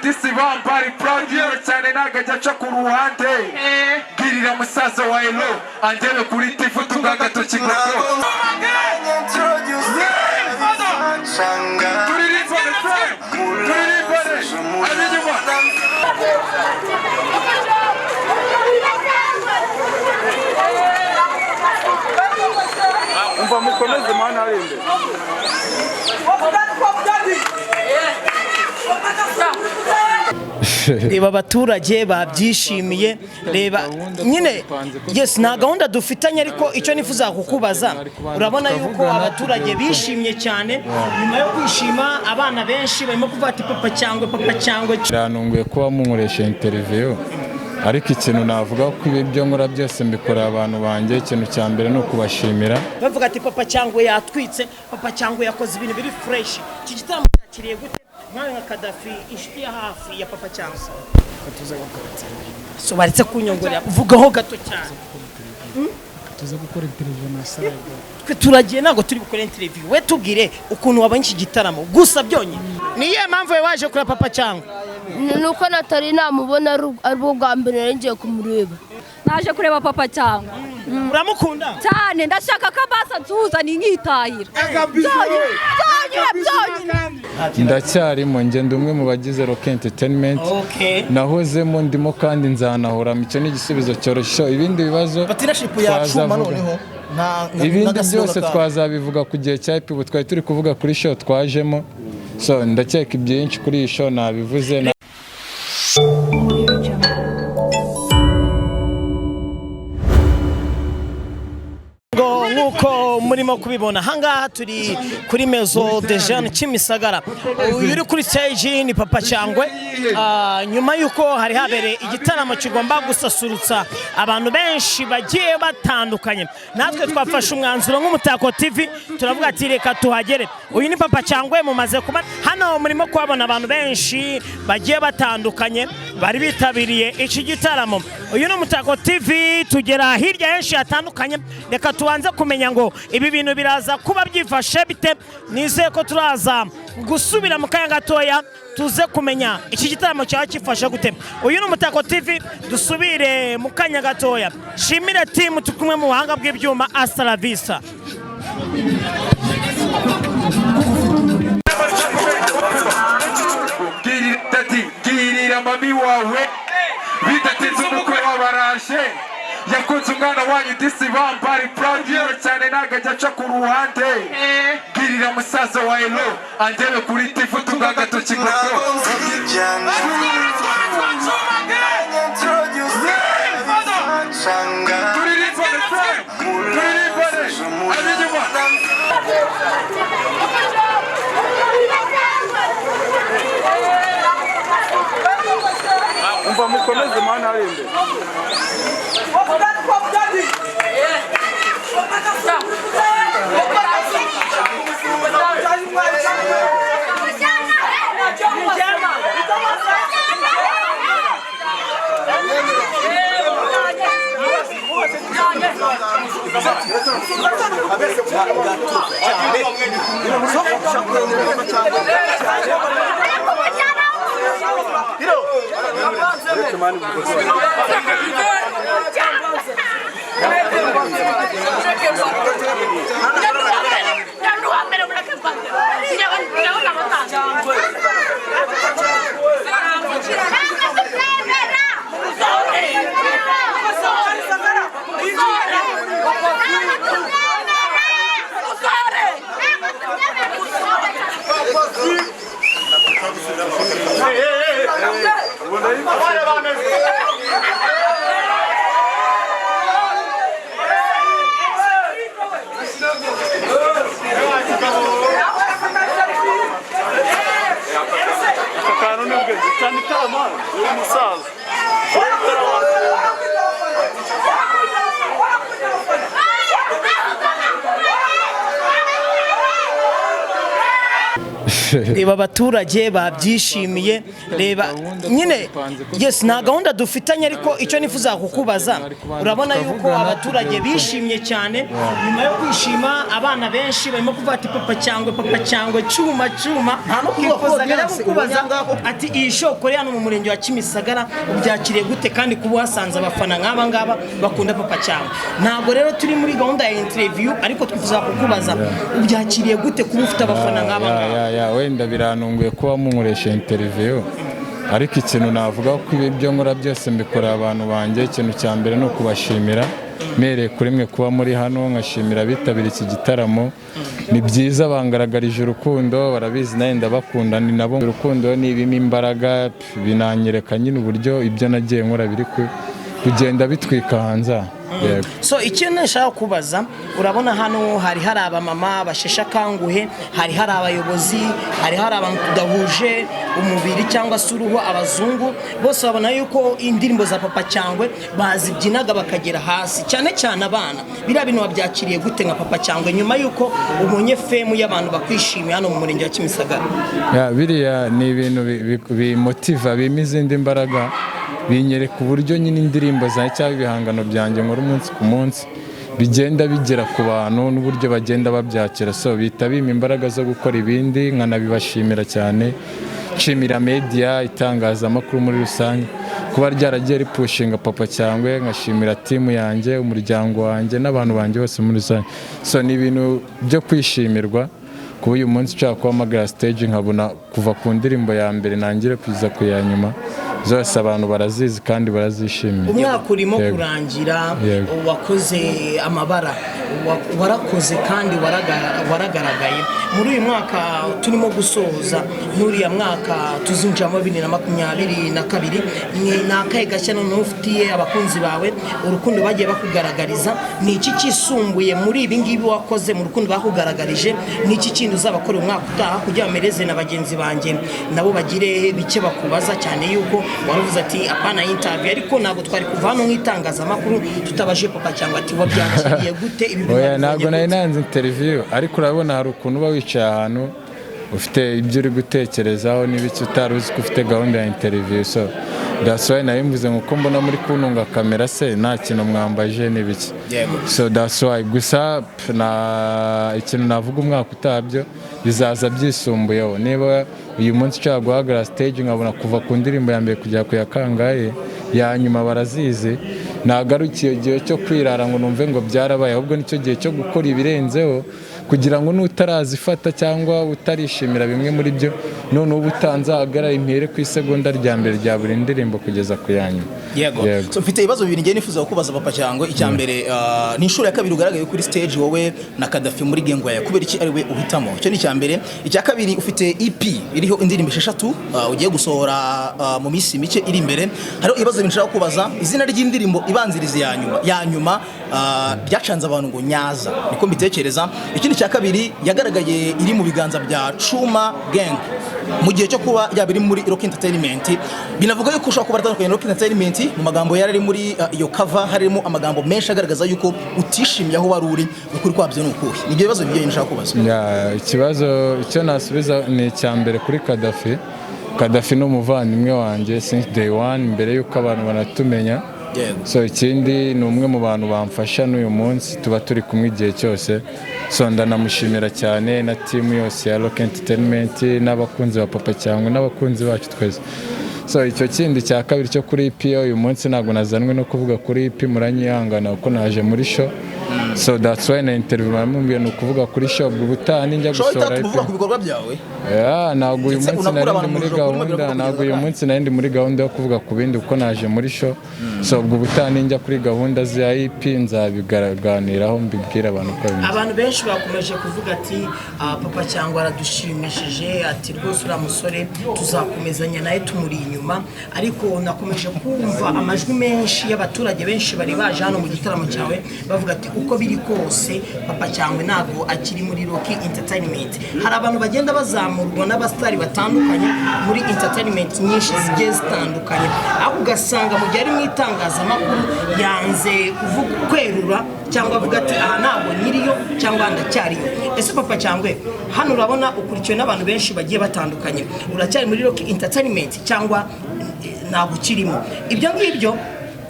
Disi bambari proud cyane nagajaca ku ruhande girira musaza wa Elo andebe kuri tifu tugagatoki gako umva mukomeze mana arinde reba abaturage babyishimiye reba nyine yes nta gahunda dufitanye ariko icyo nifuza kukubaza urabona yuko abaturage bishimye cyane nyuma yo kwishima abana benshi barimo kuvuga ati papa cyangwa cyanunguye kuba munkoresha interview ariko ikintu navuga ko ibyo nkora byose mbikora abantu banjye ikintu cya mbere no kubashimira bavuga ati papa cyangwa yatwitse papa cyangwa yakoze ibintu biri fresh iki gitaramo cyakiriye gute mwana nka Kadafi inshuti ya hafi ya papa cyangwa so baretse kunyongorera uvugaho gato cyane tuza gukora interview na Saga twe turagiye nago turi gukora interview we tubwire ukuntu wabanye iki gitaramo gusa byonye niye mpamvu waje kuri papa cyangwa nuko natari namubona ari bwa mbere ngiye kumureba naje kureba papa cyangwa uramukunda cyane ndashaka ko basa tuzana inkitahira ndacyarimo ngenda umwe mu bagize Rock Entertainment nahozemo ndimo kandi nzanahora icyo ni igisubizo cyoroshye ibindi bibazo batiraship ya Cuma noneho ibindi byose twazabivuga ku gihe cya Epibu twari turi kuvuga kuri show twajemo so ndakeka ibyinshi kuri iyi show nabivuze nkuko murimo kubibona hangaha turi kuri Maison de Jeunes Kimisagara uri kuri stage ni papa cyangwe nyuma yuko hari habereye igitaramo kigomba gusasurutsa abantu benshi bagiye batandukanye natwe twafashe umwanzuro nk'Umutako TV turavuga ati reka tuhagere uyu ni papa cyangwe mumaze kuba hano murimo kubabona abantu benshi bagiye batandukanye bari bitabiriye iki gitaramo uyu ni Umutako TV tugera hirya henshi hatandukanye reka tubanze kumenya ngo ibi bintu biraza kuba byifashe bite nizeye ko turaza gusubira mu kanya gatoya tuze kumenya iki gitaramo cyawe kifashe gute uyu ni Umutako TV dusubire mu kanya gatoya shimire team tukumwe mu buhanga bw'ibyuma hasta la vista girira mami wawe bidatinze umukwe wabaraje yakunze umwana wanyu disi bambari proud cyane nagajaca ku ruhande girira musaza wa Elo andebe kuri tifu tugagatoki gako umva mukomeze mana arinde reba abaturage babyishimiye, reba nyine yes nta gahunda dufitanye, ariko icyo nifuza kukubaza, urabona yuko abaturage bishimye cyane. Nyuma yo kwishima abana benshi barimo kuvuga ati papa cyangwe cyuma twifuzaga kukubaza ati iyi show kuri hano mu murenge wa Kimisagara ubyakiriye gute, kandi kuba wasanze abafana nk'aba ngaba bakunda papa cyangwe. Ntabwo rero turi muri gahunda ya interview, ariko twifuza kukubaza ubyakiriye gute kuba ufite abafana nk'aba ngaba. Wenda biranunguye kuba munkoresha interview, ariko ikintu navuga ko ibyo nkora byose mbikorera abantu banjye. Ikintu cya mbere ni ukubashimira, mereye kuri mwe kuba muri hano, nkashimira abitabiriye iki gitaramo. Ni byiza bangaragarije urukundo, barabizi nawe ndabakunda, ni nabo urukundo nibimo imbaraga, binanyereka nyine uburyo ibyo nagiye nkora biri kugenda bitwika hanze. So ikintu nashaka kubaza, urabona hano hari abamama bashesha kanguhe, hari abayobozi, hari abantu tudahuje umubiri cyangwa se uruhu, abazungu bose babona yuko indirimbo za papa cyangwe bazibyinaga bakagera hasi, cyane cyane abana. Biriya bintu wabyakiriye gute nka papa cyangwe nyuma yuko ubonye femu y'abantu bakwishimiye hano mu murenge wa Kimisagara? Biriya ni ibintu bimotiva, bima izindi mbaraga, binyereka uburyo nyine indirimbo zanjye cyangwa ibihangano byanjye nkora umunsi ku munsi bigenda bigera ku bantu n'uburyo bagenda babyakira. So bita bima imbaraga zo gukora ibindi, nkanabibashimira cyane. Nshimira media, itangazamakuru muri rusange kuba ryaragiye ripushinga papa cyangwe, nkashimira timu yanjye, umuryango wanjye n'abantu banjye bose muri rusange. So ni ibintu byo kwishimirwa kuba uyu munsi nshaka kuhamagara stage nkabona kuva ku ndirimbo ya mbere nangire kugeza ku ya nyuma zose abantu barazizi kandi barazishimiye. Umwaka urimo kurangira, wakoze amabara, warakoze kandi waragaragaye. Muri uyu mwaka turimo gusoza, n'uriya mwaka tuzinjiramo 2022, ni akahe gashya noneho ufitiye abakunzi bawe, urukundo bagiye bakugaragariza? Ni iki kisumbuye muri ibi ngibi wakoze mu rukundo bakugaragarije? Ni iki kindi uzabakora umwaka utaha kugira bamereze na bagenzi banjye nabo bagire bike bakubaza, cyane yuko waruvuze ati apana interview, ariko ntabwo twari kuva hano nk'itangazamakuru tutabaje papa cyangwa ati wabyakiriye gute ibi bintu? Ntabwo nari nanze interview, ariko urabona hari ukuntu uba wicaye ahantu ufite ibyo uri gutekerezaho n'ibiki utari uzi ko ufite gahunda ya interview. So that's why nabimvuze ngo mbona muri kuntunga kamera se nta kintu mwambaje n'ibiki. So that's why gusa ikintu navuga umwaka utabyo bizaza byisumbuyeho. Niba uyu munsi nshaka guhagarara stage nkabona kuva ku ndirimbo ya mbere kujya ku ya kangahe ya nyuma barazizi, nagarukiye igihe cyo kwirara ngo numve ngo byarabaye, ahubwo nicyo gihe cyo gukora ibirenzeho kugira ngo n'utarazifata cyangwa utarishimira bimwe muri byo none ubu utanzahagarara impere ku isegonda rya mbere rya buri ndirimbo kugeza ku yanyu. So mfite ibibazo bibiri ngiye nifuza kubaza papa cyangwa. Icya mbere ni inshuro ya kabiri ugaragaye kuri stage wowe na Kadafi muri Gengwa ya, kubera iki ari we uhitamo? Icyo ni icya mbere. Icya kabiri ufite EP iriho indirimbo 6 ugiye gusohora mu minsi mike iri imbere. Hariho ibibazo bibiri nshaka kubaza. Izina ry'indirimbo ibanziriza ya nyuma byacanze abantu ngo Nyaza, niko mbitekereza. Ikindi cya kabiri yagaragaye iri mu biganza bya Chuma Gang mu gihe cyo kuba yabiri muri Rock Entertainment. Binavuga yuko ushobora kuba atandukanye Rock Entertainment mu magambo yari muri iyo cover harimo amagambo menshi agaragaza yuko utishimye aho wari uri, ukuri kwabyo ni ukuhe? Nibyo bibazo bibiri nshaka kubaza. Ikibazo icyo nasubiza ni icya mbere kuri Kadafi n'umuvandimwe wanjye since day one, mbere yuko abantu banatumenya. So ikindi ni umwe mu bantu bamfasha n'uyu munsi tuba turi kumwe igihe cyose. So ndanamushimira cyane na timu yose ya Rock Entertainment n'abakunzi ba papa cyangwa n'abakunzi bacu twese. So icyo kindi cya kabiri cyo kuri EP uyu munsi ntabwo nazanwe no kuvuga kuri EP, muranyihangana uko naje muri show. So that's why na interview bamubwiye no kuvuga kuri show ubutaha ninjya gusora EP. Ku bikorwa byawe? Ntabwo uyu munsi nari muri gahunda, ntabwo uyu munsi nari muri gahunda yo kuvuga ku bindi uko naje muri show. So ubutaha ninjya kuri gahunda za EP nzabiganiraho mbibwira abantu ko bimeze. Abantu benshi bakomeje kuvuga ati papa cyangwa aradushimishije, ati rwose uriya musore tuzakomezanya naye tumuri inyuma, ariko nakomeje kumva amajwi menshi y'abaturage benshi bari baje hano mu gitaramo cyawe bavuga ati uko biri kose Papa Cyangwe ntabwo akiri muri Rock Entertainment. Hari abantu bagenda bazamurwa n'abastari batandukanye muri entertainment nyinshi zigiye zitandukanye, aho ugasanga mu gihe ari mu itangazamakuru yanze kuvuga kwerura cyangwa avuga ati aha ntabwo nyiriyo cyangwa ndacyariyo. Ese Papa Cyangwe hano urabona ukurikiwe n'abantu benshi bagiye batandukanye, uracyari muri Rock Entertainment cyangwa ntabwo ukirimo? Ibyo ngibyo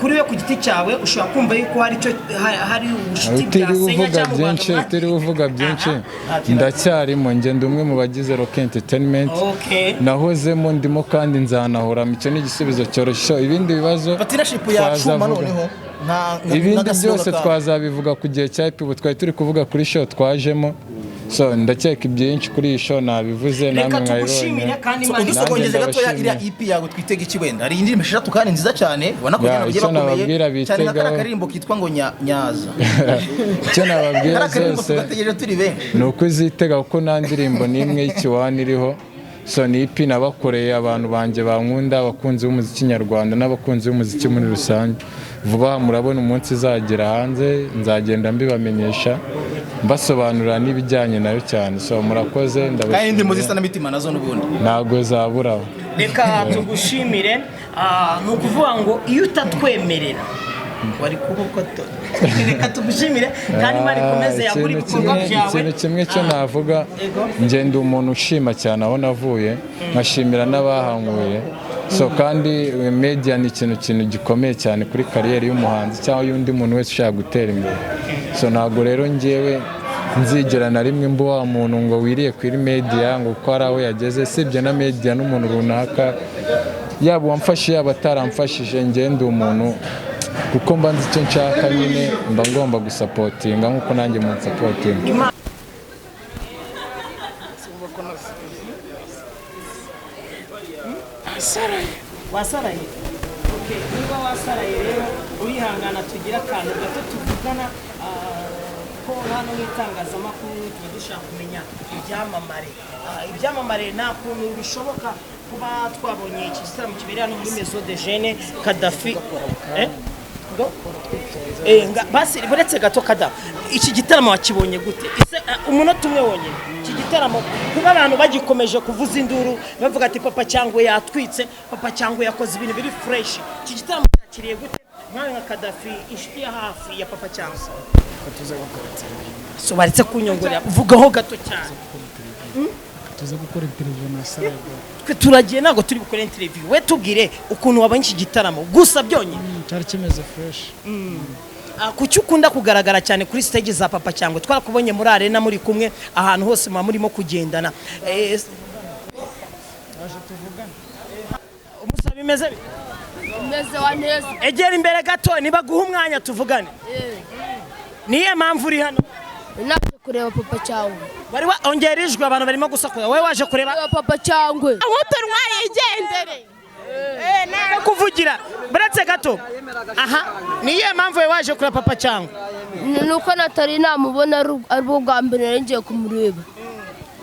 kuri we ku giti cyawe ushobora kumva yuko hari ubushiti bwasenya cyangwa turi uvuga byinshi, ndacyarimo ngenda umwe mu bagize Rock Entertainment. Nahozemo ndimo kandi nzanahoramo, icyo ni igisubizo cyoroshye. Ibindi bibazo ibindi byose twazabivuga ku gihe cya IP. Twari turi kuvuga kuri show twajemo, so ndakeka ibyinshi kuri iyi show nabivuze namwe mwayibonye. Udusogongeze gatoya iriya EP yawe twitega iki wenda? Hari indirimbo 6 kandi nziza cyane ubona ko bagiye bakomeye cyane, nk'akara karirimbo kitwa ngo Nyaza. Icyo nababwira zose ni uko izitega, kuko nta ndirimbo n'imwe y'ikiwani iriho. So ni EP nabakoreye abantu banjye bankunda, abakunzi b'umuziki nyarwanda n'abakunzi b'umuziki muri rusange. Vuba murabona umunsi izagera hanze, nzagenda mbibamenyesha mbasobanurira n'ibijyanye nayo cyane. So murakoze, ndabashimira. Kandi ndimo zisa n'imitima nazo n'ubundi ntabwo zaburaho. Reka tugushimire. Ni ukuvuga ngo iyo utatwemerera wari kuko reka tugushimire kandi mari komeze yagura ibikorwa byawe. Ikintu kimwe cyo navuga, ngenda umuntu ushima cyane aho navuye, nkashimira n'abahanguye. So kandi media ni ikintu gikomeye cyane kuri kariyeri y'umuhanzi cyangwa y'undi muntu wese ushaka gutera imbere. So ntabwo rero ngewe nzigera na rimwe mbo wa muntu ngo wiriye kuri media ngo uko ari aho yageze. Sibye na media n'umuntu runaka, yaba wamfashe yaba ataramfashije, ngende umuntu kuko mba nzi icyo nshaka, nyine mba ngomba gusapotinga nk'uko nanjye mu sapotinga. Wasaraye? Okay, niba wasaraye rero urihangana tugira akantu gato tuvugana ko hano mu itangazamakuru tuba dushaka kumenya ibyamamare. Ibyamamare nta kuntu bishoboka kuba twabonye iki gitaramo kibereye hano muri Maison de Jeunes Kadafi. Basi buretse gato Kada, iki gitaramo wakibonye gute? Ese umunota umwe wonyine iki gitaramo kuba abantu bagikomeje kuvuza induru bavuga ati Papa Cyangwe yatwitse, Papa Cyangwe yakoze ibintu biri fresh, iki gitaramo cyakiriye gute mwawe nka Kadafi, inshuti ya hafi ya Papa Cyangwe? So baretse kunyongorera uvugaho gato cyane. Tuza gukora interview na Sarah. Twe turagiye ntago turi gukora interview. We tubwire ukuntu wabanye iki gitaramo gusa byonye. Cyari kimeze fresh. Kuki ukunda kugaragara cyane kuri stage za Papa Cyangwe? Twarakubonye muri arena muri kumwe ahantu hose murimo kugendana. Waje tuvugana. Umusa bimeze Meze wa neza. Egera imbere gato niba guha umwanya tuvugane. Niye mpamvu uri hano? Naje kureba Papa Cyangwe. Bari ongerijwe abantu barimo gusakuza. Wowe waje kureba Papa Cyangwe. Utunwa yigendere. Nawe kuvugira buretse gato. Aha niye mpamvu waje kureba Papa Cyangwe? Nuko natari namubona ari bwo bwa mbere ngiye kumureba.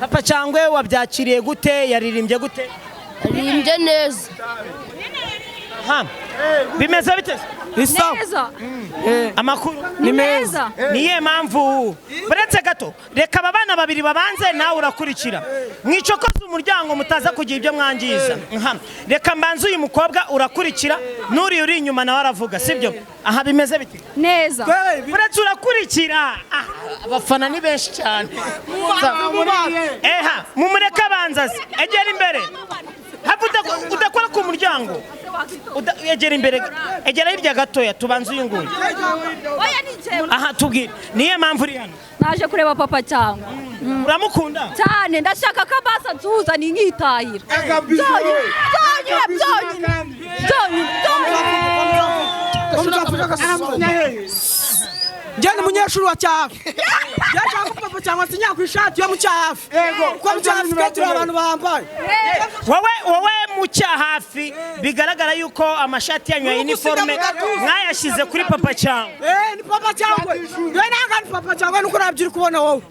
Papa Cyangwe wabyakiriye gute? Yaririmbye gute? Yaririmbye neza. Ha bimeze bite? Neza. Amakuru ni meza. Niye mpamvu buretse gato reka abana babiri babanze nawe urakurikira mwicokoza umuryango mutaza kugira ibyo mwangiza. Reka mbanze uyu mukobwa urakurikira nuri uri inyuma nawe aravuga sibyo? Aha bimeze bite? Neza. Buretse urakurikira. Abafana ni benshi cyane. Mumureka banzaze egera imbere. Udakora ku muryango. Egera imbere, egera hirya gatoya tubanze uyu nguyu. Aha tubwire niye mpamvu uri hano? Naje kureba Papa Cyangwe. Uramukunda cyane, ndashaka ko basa nzuza ni nkitahira. Njye ni umunyeshuri wa cyafi. Yashaka ko Papa Cyangwe asinya ku ishati yo mu cyafi. Ko mu cyafi turi abantu bambaye. Wowe mu cyahafi bigaragara yuko amashati yanyu ya uniforme mwayashyize kuri papa cyangwa ni papa cyangwa we nanga ni papa cyangwa nuko nabyiri kubona wowe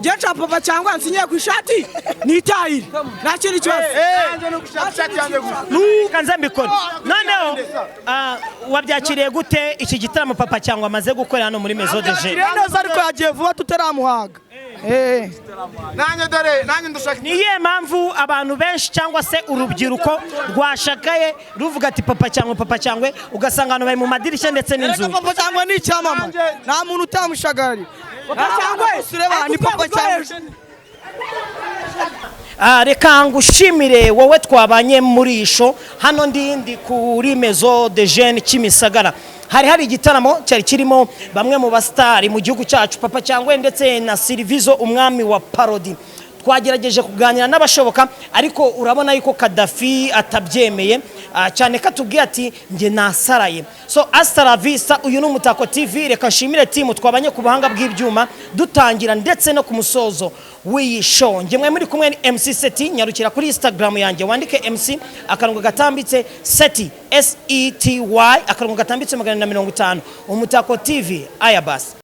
je cha papa cyangwa nsinye ku ishati ni tayiri nta kintu cyose nanje no gushaka ishati yanjye kanza mbikora noneho wabyakiriye gute iki gitaramo papa cyangwa amaze gukora hano muri Maison de Jeunes neza ariko yagiye vuba tutaramuhaga nanjye ndushaka niye mpamvu abantu benshi cyangwa se urubyiruko rwashakaye ruvuga ati papa cyangwa ugasanga abantu bari mu madirishya ndetse n'inzu papa cyangwa ni icyamama nta muntu utamushagari papa cyangwa sureba ni papa cyangwa reka ngushimire wowe twabanye muri isho hano ndi kuri Maison de Jeunes Kimisagara hari igitaramo cyari kirimo bamwe mu bastari mu gihugu cyacu papa cyangwa ndetse na Silvizo umwami wa parody twagerageje kuganira n'abashoboka ariko urabona yuko Kadafi atabyemeye cyane katubwiye ati nge nasaraye so hasta la vista uyu ni Umutako TV reka nshimire team twabanye ku buhanga bw'ibyuma dutangira ndetse no ku musozo w'iyi show nge mwe muri kumwe ni MC Seti nyarukira kuri Instagram yanjye wandike MC akarongo gatambitse Seti SETY akarongo gatambitse 150 Umutako TV ayabas